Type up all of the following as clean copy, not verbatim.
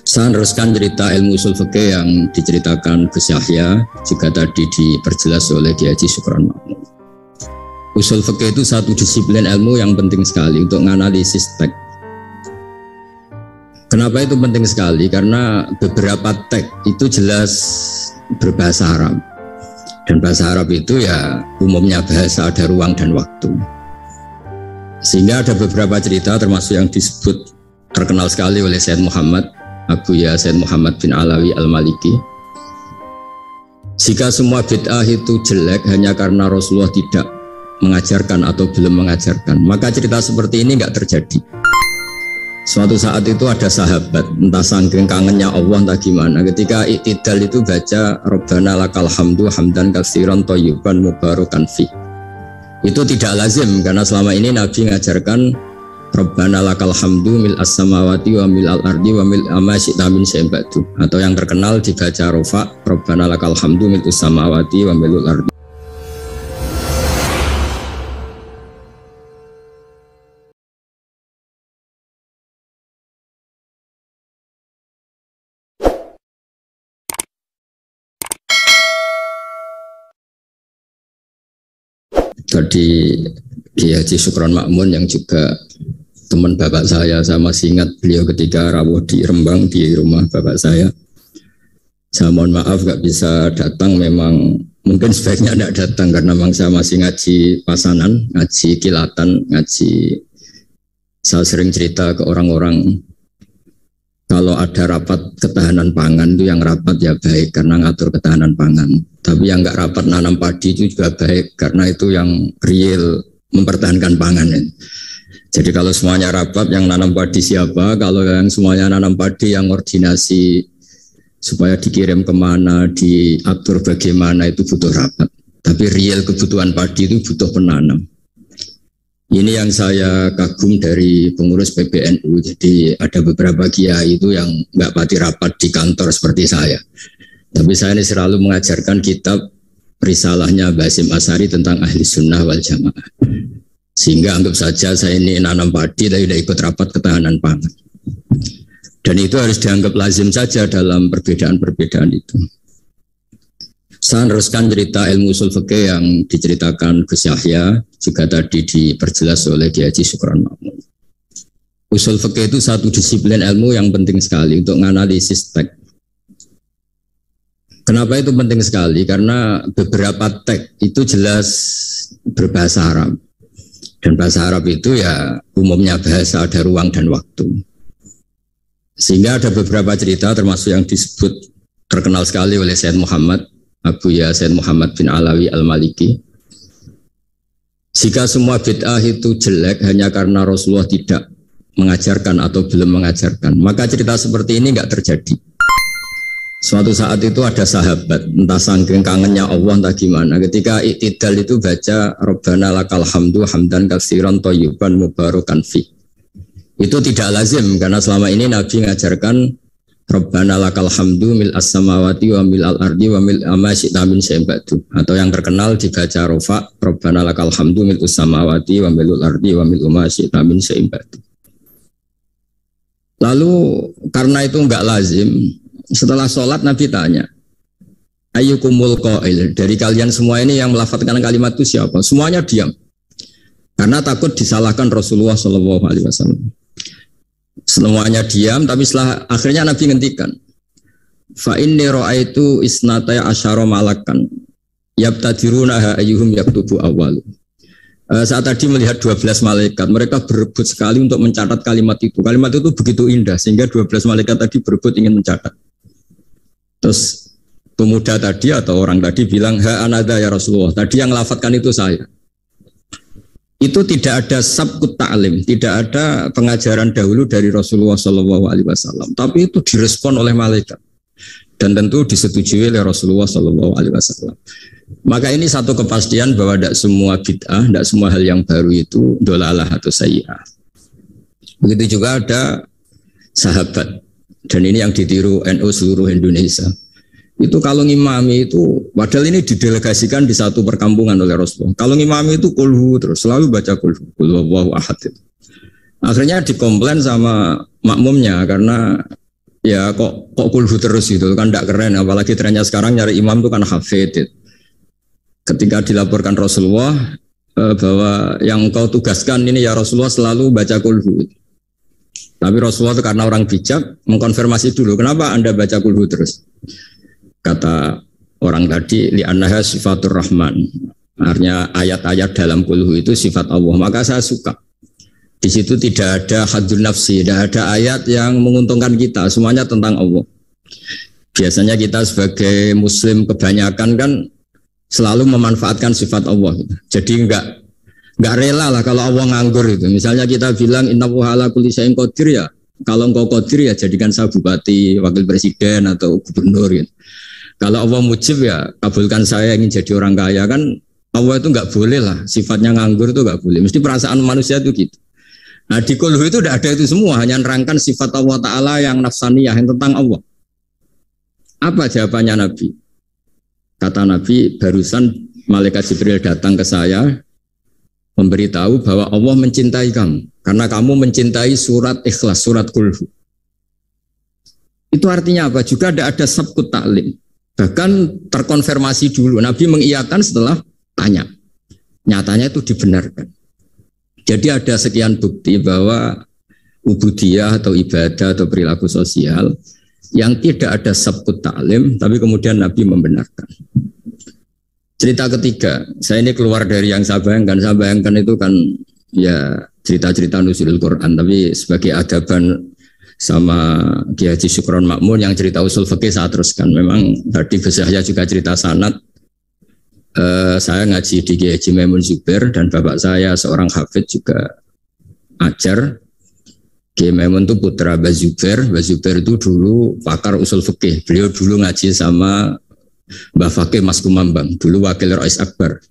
Saya meneruskan cerita ilmu usul fikih yang diceritakan Gus Yahya, juga tadi diperjelas oleh Kiai Haji Syukron Makmum. Usul fikih itu satu disiplin ilmu yang penting sekali untuk menganalisis teks. Kenapa itu penting sekali? Karena beberapa teks itu jelas berbahasa Arab. Dan bahasa Arab itu ya umumnya bahasa ada ruang dan waktu. Sehingga ada beberapa cerita termasuk yang disebut terkenal sekali oleh Sayyid Muhammad Abu Ya Sayyid Muhammad bin Alawi Al-Maliki. Jika semua bid'ah itu jelek hanya karena Rasulullah tidak mengajarkan atau belum mengajarkan, maka cerita seperti ini nggak terjadi. Suatu saat itu ada sahabat, entah saking kangennya Allah entah gimana, ketika iktidal itu baca Rabbana lakal hamdu hamdan katsiran thayyiban mubarakan fi. Itu tidak lazim karena selama ini Nabi mengajarkan Rabbana lakal hamdu mil as-samawati wa mil al-ardi wa mil ma syi'ta min syai'in ba'du, atau yang terkenal dibaca Rafa Rabbana lakal hamdu mil as-samawati wa mil al-ardi. Tadi Kiai Haji Syukron Makmun yang juga teman bapak saya masih ingat beliau ketika rawuh di Rembang di rumah bapak saya. Saya mohon maaf gak bisa datang, memang mungkin sebaiknya tidak datang karena memang saya masih ngaji pasanan, ngaji kilatan, ngaji. Saya sering cerita ke orang-orang kalau ada rapat ketahanan pangan itu yang rapat ya baik karena ngatur ketahanan pangan. Tapi yang nggak rapat nanam padi itu juga baik karena itu yang real mempertahankan pangan. Jadi kalau semuanya rapat, yang nanam padi siapa? Kalau yang semuanya nanam padi, yang koordinasi supaya dikirim kemana, diatur bagaimana, itu butuh rapat. Tapi real kebutuhan padi itu butuh penanam. Ini yang saya kagum dari pengurus PBNU. Jadi ada beberapa kiai itu yang nggak pati rapat di kantor seperti saya. Tapi saya ini selalu mengajarkan kitab risalahnya Basim Asari tentang ahli sunnah wal jamaah. Sehingga anggap saja saya ini nanam padi tapi tidak ikut rapat ketahanan pangan. Dan itu harus dianggap lazim saja dalam perbedaan-perbedaan itu. Saya meneruskan cerita ilmu usul fikih yang diceritakan Gus Yahya, juga tadi diperjelas oleh Kiai Haji Syukron Makmum. Usul fikih itu satu disiplin ilmu yang penting sekali untuk menganalisis teks. Kenapa itu penting sekali? Karena beberapa teks itu jelas berbahasa Arab. Dan bahasa Arab itu ya umumnya bahasa ada ruang dan waktu. Sehingga ada beberapa cerita termasuk yang disebut terkenal sekali oleh Sayyid Muhammad Abu Ya Sayyid Muhammad bin Alawi Al-Maliki. Jika semua bid'ah itu jelek hanya karena Rasulullah tidak mengajarkan atau belum mengajarkan, maka cerita seperti ini nggak terjadi. Suatu saat itu ada sahabat, entah saking kangennya Allah entah gimana, ketika iktidal itu baca Rabbana lakal hamdu hamdan katsiran thayyiban mubarakan fi. Itu tidak lazim karena selama ini Nabi mengajarkan Rabbana lakal hamdu mil as-samawati wa mil al-ardi wa mil ma syi'ta min syai'in ba'du, atau yang terkenal dibaca Rafa Rabbana lakal hamdu mil as-samawati wa mil al-ardi wa mil ma syi'ta min syai'in ba'du. Lalu karena itu enggak lazim, setelah sholat Nabi tanya, ayyukumul qail, dari kalian semua ini yang melafadzkan kalimat itu siapa? Semuanya diam, karena takut disalahkan Rasulullah SAW. Semuanya diam, tapi setelah akhirnya Nabi ngendikan, fa inni ra'aitu isnatai asyara malakan yabtadirunaha ayyuhum yaktubu awwalu. Saat tadi melihat 12 malaikat, mereka berebut sekali untuk mencatat kalimat itu. Kalimat itu begitu indah sehingga 12 malaikat tadi berebut ingin mencatat. Terus pemuda tadi atau orang tadi bilang, ha anada ya Rasulullah, tadi yang lafadzkan itu saya. Itu tidak ada sabqut ta'lim, tidak ada pengajaran dahulu dari Rasulullah SAW, tapi itu direspon oleh malaikat dan tentu disetujui oleh Rasulullah SAW. Maka ini satu kepastian bahwa tidak semua bid'ah, tidak semua hal yang baru itu dolalah atau sayyi'ah. Begitu juga ada sahabat, dan ini yang ditiru NU seluruh Indonesia. Itu kalau ngimami itu, padahal ini didelegasikan di satu perkampungan oleh Rasulullah. Kalau ngimami itu kulhu terus, selalu baca kulhu wallahu ahad. Akhirnya dikomplain sama makmumnya karena ya kok kulhu terus gitu kan tidak keren, apalagi trennya sekarang nyari imam itu kan hafid. Ketika dilaporkan Rasulullah bahwa yang kau tugaskan ini ya Rasulullah selalu baca kulhu. Tapi Rasulullah itu karena orang bijak mengkonfirmasi dulu, kenapa Anda baca kulhu terus? Kata orang tadi, li'annaha sifatur rahman. Artinya ayat-ayat dalam kulhu itu sifat Allah, maka saya suka. Di situ tidak ada hadun nafsi, tidak ada ayat yang menguntungkan kita, semuanya tentang Allah. Biasanya kita sebagai muslim kebanyakan kan selalu memanfaatkan sifat Allah. Jadi enggak rela lah kalau Allah nganggur itu. Misalnya kita bilang innahu ala kulli syai'in qadir ya. Kalau engkau qadir ya jadikan saya bupati, wakil presiden atau gubernur gitu. Kalau Allah mujib ya kabulkan saya ingin jadi orang kaya kan. Allah itu enggak boleh lah, sifatnya nganggur itu enggak boleh. Mesti perasaan manusia itu gitu. Nah di kulhu itu tidak ada itu semua, hanya nerangkan sifat Allah Ta'ala yang nafsaniyah, yang tentang Allah. Apa jawabannya Nabi? Kata Nabi, barusan malaikat Jibril datang ke saya, memberitahu bahwa Allah mencintai kamu, karena kamu mencintai surat ikhlas, surat kulhu. Itu artinya apa? Juga tidak ada sabkut taklim. Bahkan terkonfirmasi dulu, Nabi mengiyakan setelah tanya. Nyatanya itu dibenarkan. Jadi ada sekian bukti bahwa ubudiyah atau ibadah atau perilaku sosial yang tidak ada sabkut ta'lim, tapi kemudian Nabi membenarkan. Cerita ketiga, saya ini keluar dari yang saya bayangkan itu kan ya cerita-cerita nuzulul Quran, tapi sebagai adaban sama Kiai Haji Syukron Makmun yang cerita usul fikih saya teruskan. Memang tadi saya juga cerita sanad. Saya ngaji di Kiai Haji Maimun Zubair dan bapak saya seorang hafid juga ajar. Kiai Maimun itu putra Mbah Zubair. Mbah Zubair itu dulu pakar usul fikih. Beliau dulu ngaji sama Mbah Fakih Mas Kumambang, dulu wakil Rais Akbar.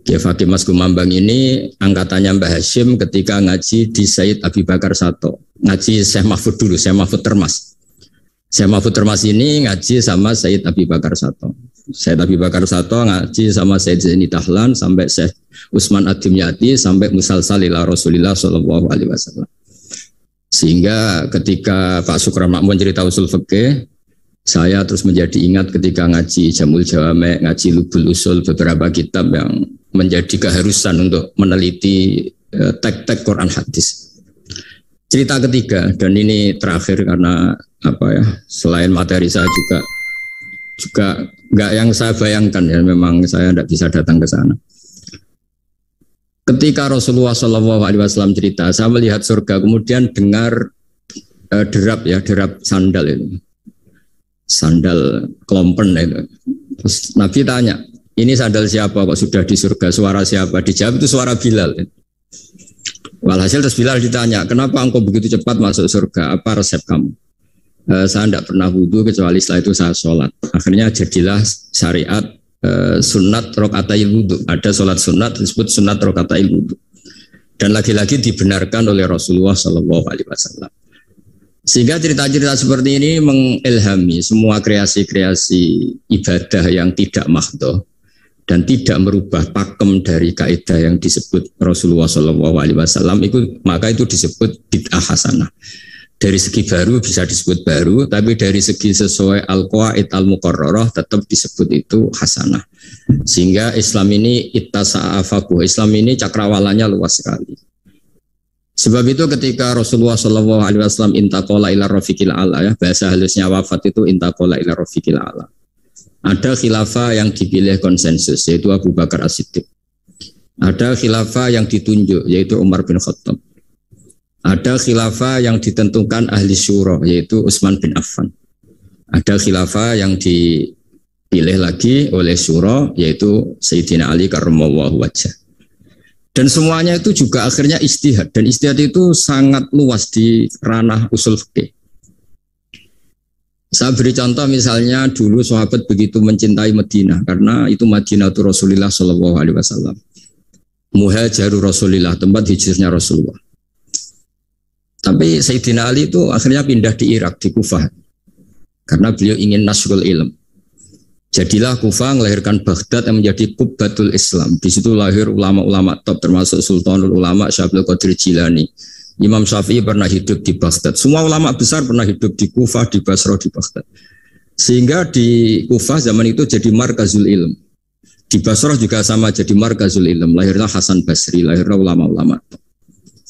Kiai Fakih Mas Kumambang ini angkatannya Mbah Hashim ketika ngaji di Said Abi Bakar Sato. Ngaji Syekh Mahfud dulu, Syekh Mahfud Termas. Syekh Mahfud Termas ini ngaji sama Said Abi Bakar Sato. Said Abi Bakar Sato ngaji sama Said Zaini Tahlan sampai Syekh Utsman Ad-Dimyati sampai musalsal ila Rasulillah sallallahu alaihi wasallam. Sehingga ketika Pak Syukron Makmun cerita usul fikih, saya terus menjadi ingat ketika ngaji Jamul Jawame, ngaji Lubul Usul, beberapa kitab yang menjadi keharusan untuk meneliti teks-teks Quran hadis. Cerita ketiga, dan ini terakhir karena apa ya, selain materi saya juga nggak yang saya bayangkan ya, memang saya tidak bisa datang ke sana. Ketika Rasulullah SAW cerita, saya melihat surga, kemudian dengar derap sandal itu, sandal kelompen itu. Terus Nabi tanya, ini sandal siapa kok sudah di surga, suara siapa? Dijawab itu suara Bilal. Walhasil terus Bilal ditanya, kenapa engkau begitu cepat masuk surga? Apa resep kamu? Saya tidak pernah wudhu kecuali setelah itu saya sholat. Akhirnya jadilah syariat sunat rokatail wudhu. Ada sholat sunat disebut sunat rokatail wudhu. Dan lagi-lagi dibenarkan oleh Rasulullah SAW. Sehingga cerita-cerita seperti ini mengilhami semua kreasi-kreasi ibadah yang tidak mahdhah dan tidak merubah pakem dari kaidah yang disebut Rasulullah SAW. Maka itu disebut bid'ah hasanah. Dari segi baru bisa disebut baru, tapi dari segi sesuai al-qawaid al-muqarrarah tetap disebut itu hasanah. Sehingga Islam ini ittasa'afaku, Islam ini cakrawalanya luas sekali. Sebab itu ketika Rasulullah SAW intaqala ila rafiqil a'la, ya, bahasa halusnya wafat itu intaqala ila rafiqil a'la. Ada khilafah yang dipilih konsensus, yaitu Abu Bakar As-Siddiq. Ada khilafah yang ditunjuk, yaitu Umar bin Khattab. Ada khilafah yang ditentukan ahli syura, yaitu Utsman bin Affan. Ada khilafah yang dipilih lagi oleh syura, yaitu Sayyidina Ali karramallahu wajhah. Dan semuanya itu juga akhirnya ijtihad. Dan ijtihad itu sangat luas di ranah usul fikih. Saya beri contoh misalnya dulu sahabat begitu mencintai Madinah, karena itu Madinah itu Rasulullah SAW. Muhajiru Rasulullah, tempat hijrahnya Rasulullah. Tapi Sayyidina Ali itu akhirnya pindah di Irak, di Kufah. Karena beliau ingin nasrul ilm. Jadilah Kufah melahirkan Baghdad yang menjadi Qubbatul Islam. Di situ lahir ulama-ulama top, termasuk Sultanul Ulama Syekh Abdul Qadir Jilani. Imam Syafi'i pernah hidup di Baghdad. Semua ulama besar pernah hidup di Kufah, di Basra, di Baghdad. Sehingga di Kufah zaman itu jadi markazul ilm. Di Basrah juga sama jadi markazul ilm. Lahirlah Hasan Basri, lahirlah ulama-ulama.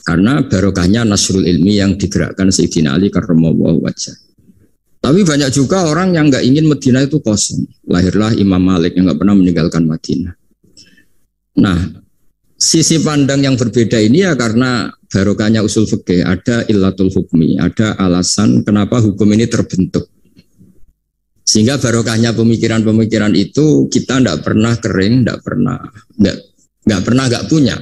Karena barokahnya nasrul ilmi yang digerakkan Sayyidina Ali karramallahu wajhah. Tapi banyak juga orang yang nggak ingin Madinah itu kosong. Lahirlah Imam Malik yang nggak pernah meninggalkan Madinah. Nah, sisi pandang yang berbeda ini ya karena barokahnya usul fikih, ada illatul hukmi, ada alasan kenapa hukum ini terbentuk. Sehingga barokahnya pemikiran-pemikiran itu kita tidak pernah kering, nggak punya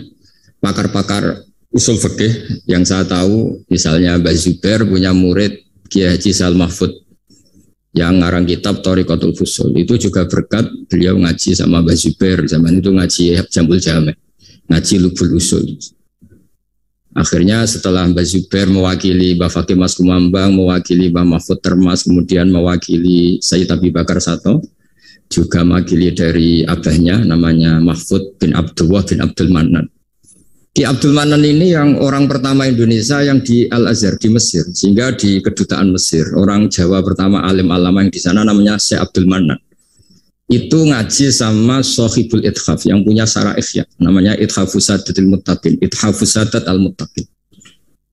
pakar-pakar usul fikih yang saya tahu, misalnya Mbak Zubair punya murid Kiai Haji Sal Mahfud yang ngarang kitab Thariqatul Fusul, itu juga berkat beliau ngaji sama Mbak Zubair, zaman itu ngaji Jambul Jame, ngaji Lubul Usul. Akhirnya setelah Mbak Zubair mewakili Mbak Fakih Mas Kumambang, mewakili Mbak Mahfud Termas, kemudian mewakili Sayyid Abi Bakar Sato, juga mewakili dari abahnya namanya Mahfud bin Abdullah bin Abdul Manan. Ki Abdul Manan ini yang orang pertama Indonesia yang di Al-Azhar di Mesir, sehingga di kedutaan Mesir, orang Jawa pertama alim alama yang di sana namanya Syekh Abdul Manan. Itu ngaji sama Sohibul Ithaf yang punya Syarah Ihya, namanya Ithafus Sadatil Muttaqin, Ithafus Sadat Al-Muttaqin.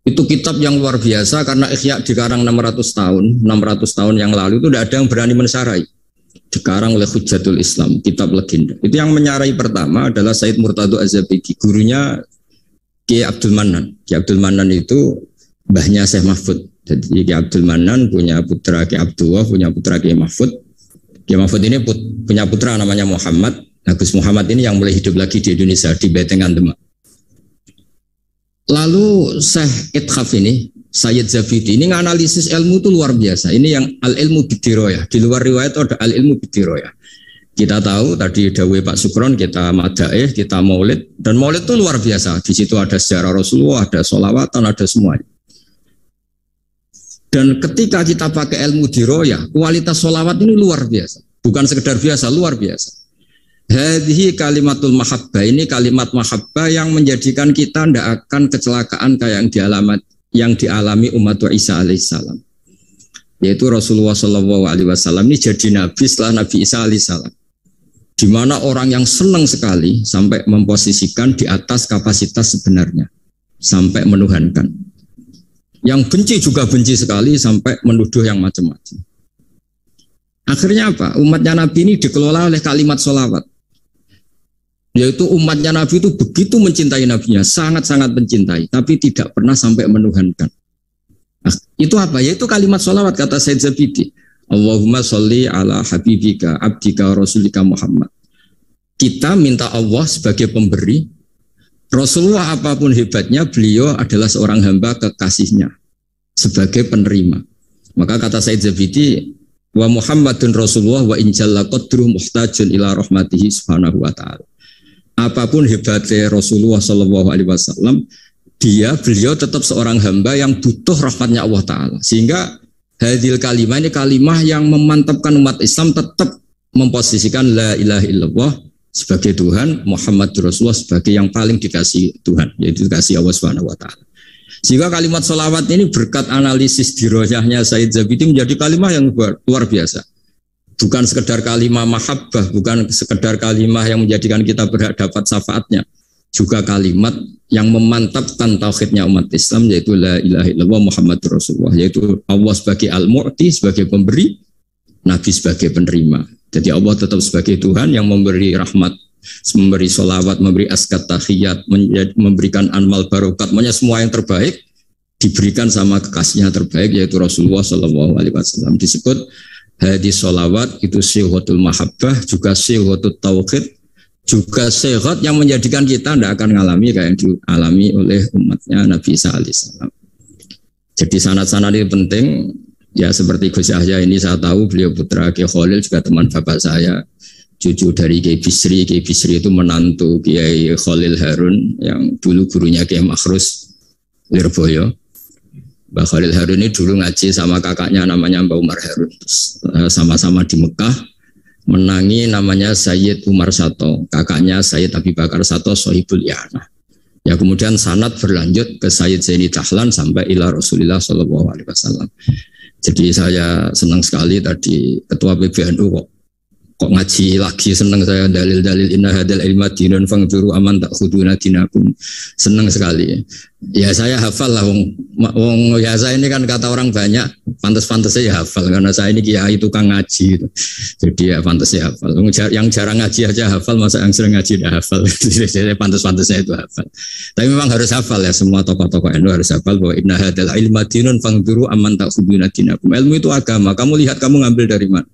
Itu kitab yang luar biasa karena Ihya dikarang 600 tahun yang lalu itu tidak ada yang berani mensarai. Dikarang oleh Hujjatul Islam, kitab legenda. Itu yang menyarai pertama adalah Said Murtado Az-Zabidi, gurunya Kiai Abdul Manan. Kiai Abdul Manan itu mbahnya Syekh Mahfud. Jadi Kiai Abdul Manan punya putra Kiai Abdullah, punya putra Kiai Mahfud. Kiai Mahfud ini punya putra namanya Muhammad. Nah, Gus Muhammad ini yang mulai hidup lagi di Indonesia, di Betengan Demak. Lalu Syekh Ithaf ini, Sayyid Zabidi ini nganalisis ilmu itu luar biasa. Ini yang al-ilmu bidiroyah. Di luar riwayat ada al-ilmu bidiroyah. Kita tahu tadi dawuh Pak Sukron, kita madaih, kita maulid. Dan maulid itu luar biasa. Di situ ada sejarah Rasulullah, ada sholawatan, ada semuanya. Dan ketika kita pakai ilmu diroyah, kualitas sholawat ini luar biasa. Bukan sekedar biasa, luar biasa. Hadhihi kalimatul mahabbah, ini kalimat mahabbah yang menjadikan kita tidak akan kecelakaan kayak yang dialami umat Isa alaihissalam. Yaitu Rasulullah SAW ini jadi nabi setelah Nabi Isa alaihissalam. Di mana orang yang senang sekali sampai memposisikan di atas kapasitas sebenarnya. Sampai menuhankan. Yang benci juga benci sekali sampai menuduh yang macam-macam. Akhirnya apa? Umatnya Nabi ini dikelola oleh kalimat sholawat. Yaitu umatnya Nabi itu begitu mencintai Nabinya, sangat-sangat mencintai, tapi tidak pernah sampai menuhankan. Nah, itu apa? Yaitu kalimat sholawat, kata Sayyid Zabidi. Allahumma sholli ala habibika abdika rasulika Muhammad. Kita minta Allah sebagai pemberi. Rasulullah apapun hebatnya, beliau adalah seorang hamba kekasihnya sebagai penerima. Maka kata Sayyid Zabidi, wa Muhammadun Rasulullah wa injalla qadru muhtajun ila rahmatihi subhanahu wa ta'ala. Apapun hebatnya Rasulullah SAW, beliau tetap seorang hamba yang butuh rahmatnya Allah Ta'ala. Sehingga hadil kalimah ini kalimah yang memantapkan umat Islam tetap memposisikan la ilaha illallah sebagai Tuhan, Muhammad Rasulullah sebagai yang paling dikasih Tuhan, yaitu dikasih Allah Subhanahu wa taala. Sehingga kalimat sholawat ini berkat analisis diroyahnya Sayyid Zabidi menjadi kalimat yang luar biasa. Bukan sekedar kalimat mahabbah, bukan sekedar kalimat yang menjadikan kita berhak dapat syafaatnya, juga kalimat yang memantapkan tauhidnya umat Islam, yaitu la ilaha illallah Muhammad Rasulullah, yaitu Allah sebagai al-mu'ti, sebagai pemberi, Nabi sebagai penerima. Jadi Allah tetap sebagai Tuhan yang memberi rahmat, memberi sholawat, memberi askat tahiyat, memberikan anmal barokat, semuanya semua yang terbaik diberikan sama kekasihnya terbaik, yaitu Rasulullah SAW. Disebut hadis sholawat itu syihotul mahabbah, juga syihotul tauhid, juga syihat yang menjadikan kita tidak akan mengalami kayak yang dialami oleh umatnya Nabi Isa alaihissalam. Jadi sanad-sanad ini penting. Ya seperti Gus Yahya ini saya tahu beliau putra Kiai Khalil, juga teman bapak saya, cucu dari Kiai Bisri. Kiai Bisri itu menantu Kiai Khalil Harun yang dulu gurunya Kiai Makhrus Lirboyo. Mbak Khalil Harun ini dulu ngaji sama kakaknya namanya Mbak Umar Harun. Sama-sama di Mekah menangi namanya Sayyid Umar Sato, kakaknya Sayyid Abi Bakar Sato Sohibul Yana. Ya kemudian sanad berlanjut ke Sayyid Zaini Dahlan sampai ila Rasulullah Shallallahu Alaihi Wasallam. Jadi saya senang sekali tadi ketua PBNU kok ngaji lagi, senang saya dalil-dalil inna hadal ilma dinun fangduru aman tak khuduna dinakum, senang sekali. Ya saya hafal lah, wong ya saya ini kan kata orang banyak pantas-pantas saya hafal karena saya ini kiai tukang ngaji gitu. Jadi ya pantas saya hafal. Yang jarang ngaji aja hafal, masa yang sering ngaji udah hafal. Jadi pantas-pantasnya itu hafal. Tapi memang harus hafal ya, semua tokoh-tokoh NU harus hafal bahwa inna hadal ilma dinun fangduru aman tak khuduna dinakum. Ilmu itu agama, kamu lihat kamu ngambil dari mana.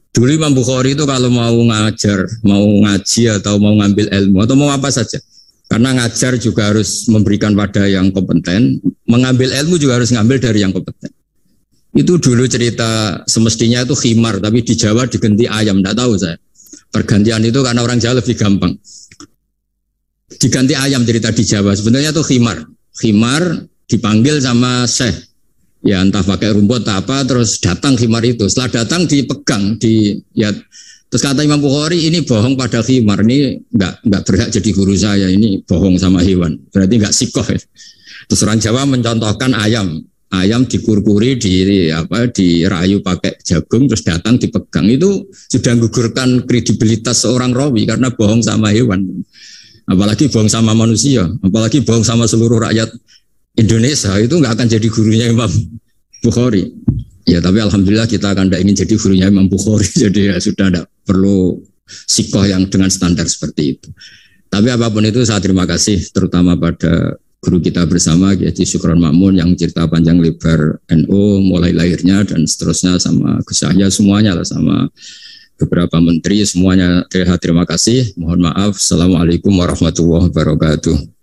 Dulu Imam Bukhari itu kalau mau ngajar, mau ngaji atau mau ngambil ilmu atau mau apa saja. Karena ngajar juga harus memberikan pada yang kompeten, mengambil ilmu juga harus ngambil dari yang kompeten. Itu dulu cerita semestinya itu khimar, tapi di Jawa diganti ayam, tidak tahu saya. Pergantian itu karena orang Jawa lebih gampang. Diganti ayam cerita di Jawa, sebenarnya itu khimar. Khimar dipanggil sama syekh. Ya entah pakai rumput apa, terus datang khimar itu. Setelah datang dipegang, terus kata Imam Bukhari, ini bohong pada khimar, ini enggak berhak jadi guru saya, ini bohong sama hewan, berarti enggak sikoh. Ya. Terus orang Jawa mencontohkan ayam dikurkuri, dirayu pakai jagung, terus datang dipegang, itu sudah menggugurkan kredibilitas seorang rawi karena bohong sama hewan, apalagi bohong sama manusia, apalagi bohong sama seluruh rakyat Indonesia, itu nggak akan jadi gurunya Imam Bukhari. Ya tapi alhamdulillah kita akan tidak ingin jadi gurunya Imam Bukhari. Jadi ya sudah tidak perlu sikoh yang dengan standar seperti itu. Tapi apapun itu saya terima kasih terutama pada guru kita bersama yaitu Syukron Ma'mun yang cerita panjang lebar NU mulai lahirnya dan seterusnya, sama Gus Yahya semuanya lah, sama beberapa menteri semuanya. Terima kasih. Mohon maaf. Assalamualaikum warahmatullahi wabarakatuh.